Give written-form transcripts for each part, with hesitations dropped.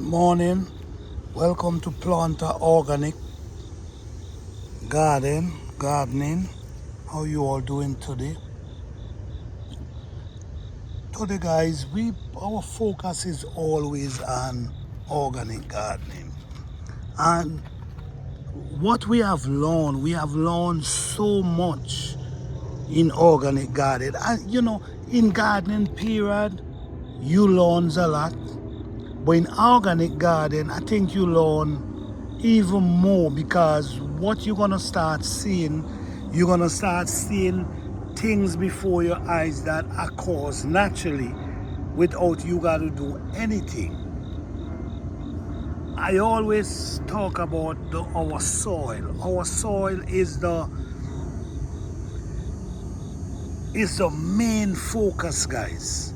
Morning, welcome to Planter Organic Gardening. How you all doing today? Today, guys, our focus is always on organic gardening, and what we have learned so much in organic gardening. And in gardening period, you learn a lot, but in organic garden, I think you learn even more because what you're gonna start seeing things before your eyes that occurs naturally without you gotta do anything. I always talk about our soil. Our soil is the main focus, guys.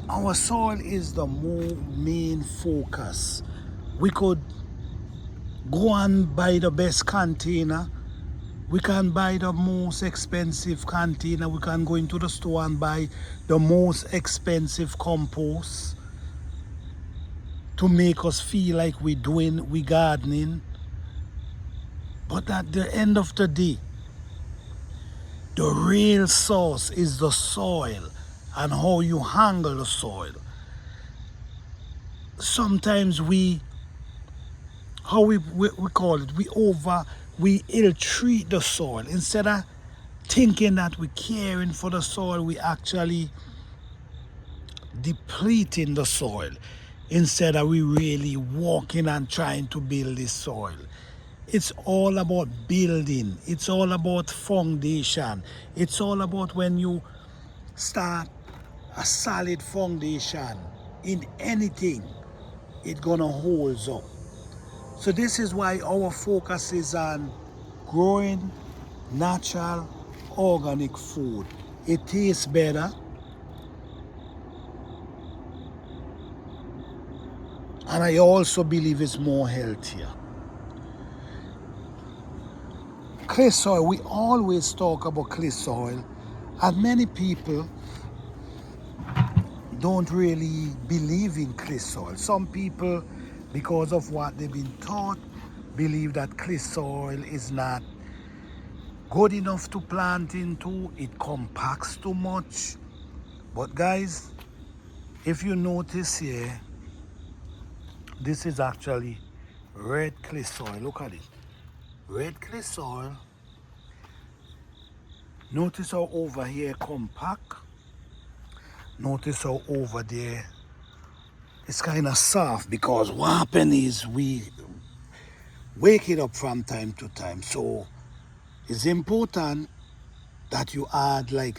Our soil is the main focus. We could go and buy the best container. We can buy the most expensive container. We can go into the store and buy the most expensive compost to make us feel like we gardening. But at the end of the day, the real source is the soil and how you handle the soil. Sometimes we call it, we ill treat the soil. Instead of thinking that we're caring for the soil, we actually depleting the soil instead of we really walking and trying to build this soil. It's all about building. It's all about foundation. It's all about when you start a solid foundation in anything, it's gonna hold up. So this is why our focus is on growing natural organic food. It tastes better, and I also believe it's more healthier. Clay soil, we always talk about clay soil, and many people don't really believe in clay soil. Some people, because of what they've been taught, believe that clay soil is not good enough to plant into, it compacts too much. But guys, if you notice here, this is actually red clay soil. Look at it. Red clay soil. Notice how over here compact. Notice how over there it's kind of soft, because what happens is we wake it up from time to time. So it's important that you add like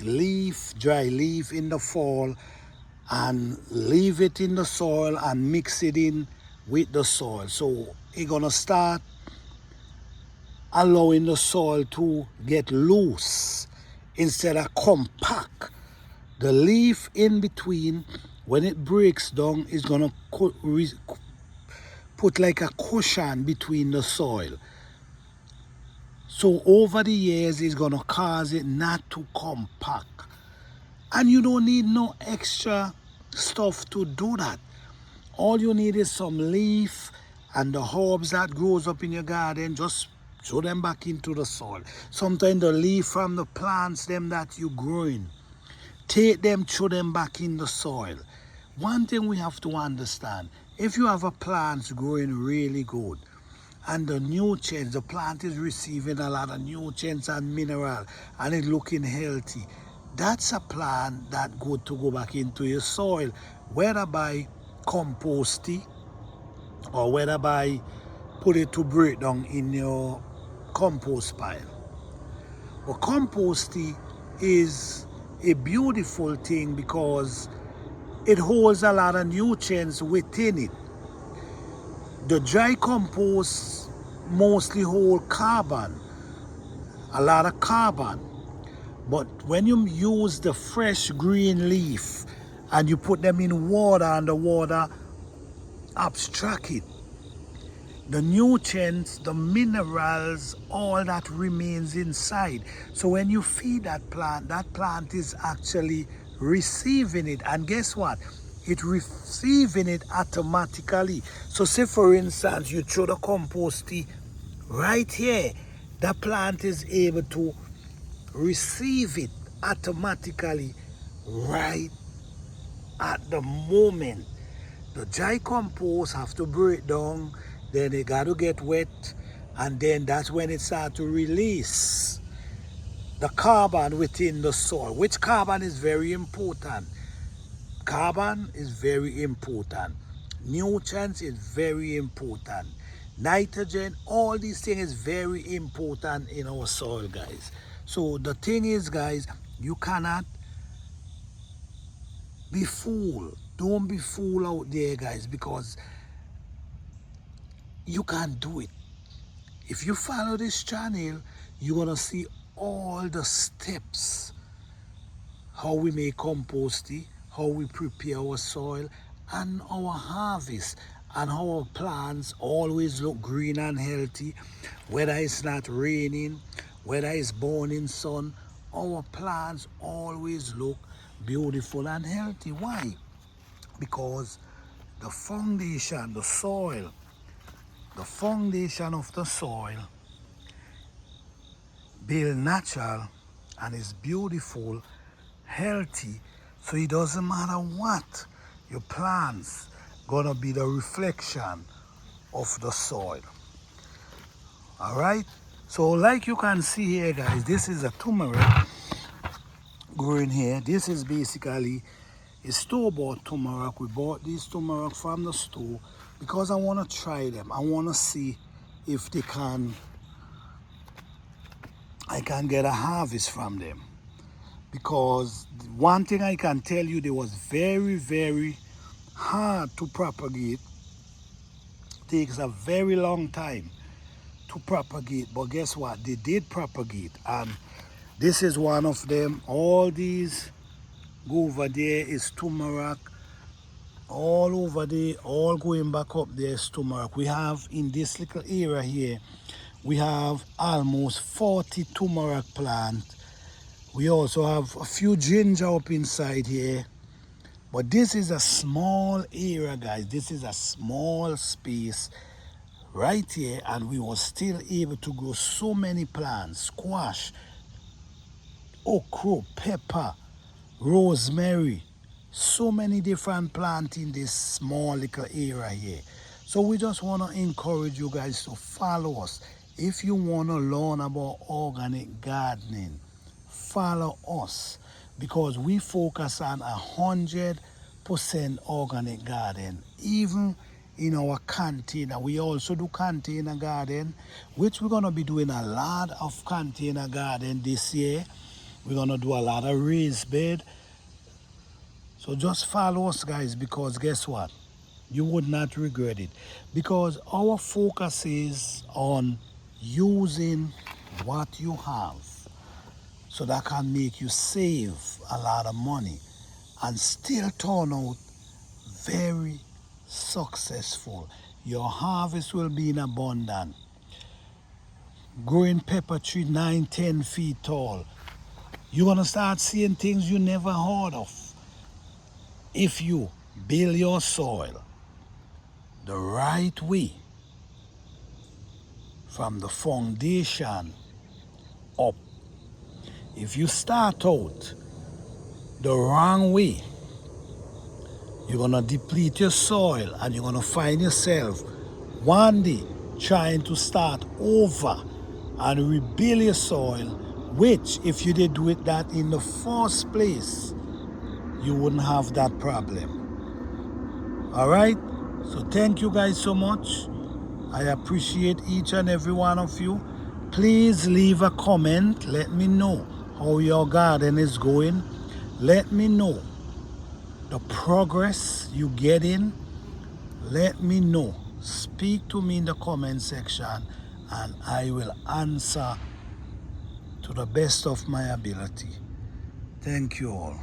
dry leaf in the fall, and leave it in the soil and mix it in with the soil. So it's gonna start allowing the soil to get loose instead of compact. The leaf in between, when it breaks down, is gonna put like a cushion between the soil. So over the years, it's gonna cause it not to compact. And you don't need no extra stuff to do that. All you need is some leaf and the herbs that grows up in your garden. Just throw them back into the soil. Sometimes the leaf from the plants them that you growing, take them, throw them back in the soil. One thing we have to understand, if you have a plant growing really good, and the plant is receiving a lot of nutrients and mineral, and it's looking healthy, that's a plant that good to go back into your soil, whether by composting or whether by put it to break down in your compost pile. But composting is a beautiful thing because it holds a lot of nutrients within it. The dry compost mostly hold carbon, a lot of carbon. But when you use the fresh green leaf and you put them in water and the water abstract it, the nutrients, the minerals, all that remains inside. So when you feed that plant is actually receiving it. And guess what? it receiving it automatically. So say for instance, you throw the compost tea right here, the plant is able to receive it automatically right at the moment. The dry compost have to break down, then it got to get wet, and then that's when it starts to release the carbon within the soil, which carbon is very important. Carbon is very important. Nutrients is very important. Nitrogen, all these things is very important in our soil, guys. So the thing is, guys, you cannot be fooled. Don't be fooled out there, guys, because you can do it. If you follow this channel, you're gonna see all the steps, how we make compost tea, how we prepare our soil and our harvest, and how our plants always look green and healthy, whether it's not raining, whether it's burning sun, our plants always look beautiful and healthy. Why? Because the foundation, the soil, the foundation of the soil built natural and is beautiful, healthy, so it doesn't matter what, your plants gonna be the reflection of the soil. All right, so like you can see here, guys, this is a turmeric growing here. This is basically a store-bought turmeric. We bought these turmeric from the store because I want to try them. I want to see if I can get a harvest from them. Because one thing I can tell you, they was very, very hard to propagate. Takes a very long time to propagate, but guess what? They did propagate, and this is one of them. All these go over there is turmeric. All over there, all going back up there is turmeric. We have in this little area here, we have almost 40 turmeric plants. We also have a few ginger up inside here. But this is a small area, guys. This is a small space right here, and we were still able to grow so many plants: squash, okra, pepper, rosemary, so many different plants in this small little area here. So we just want to encourage you guys to follow us. If you want to learn about organic gardening, follow us, because we focus on 100% organic garden. Even in our container, we also do container garden, which we're going to be doing a lot of container garden this year. We're going to do a lot of raised bed. So just follow us, guys, because guess what? You would not regret it. Because our focus is on using what you have, so that can make you save a lot of money and still turn out very successful. Your harvest will be in abundance. Growing pepper tree 9-10 feet tall. You're gonna start seeing things you never heard of if you build your soil the right way, from the foundation up. If you start out the wrong way, you're gonna deplete your soil, and you're gonna find yourself one day trying to start over and rebuild your soil, which if you did do it that in the first place, you wouldn't have that problem. All right, so thank you guys so much. I appreciate each and every one of you. Please leave a comment. Let me know how your garden is going. Let me know the progress you get in. Let me know. Speak to me in the comment section, and I will answer to the best of my ability. Thank you all.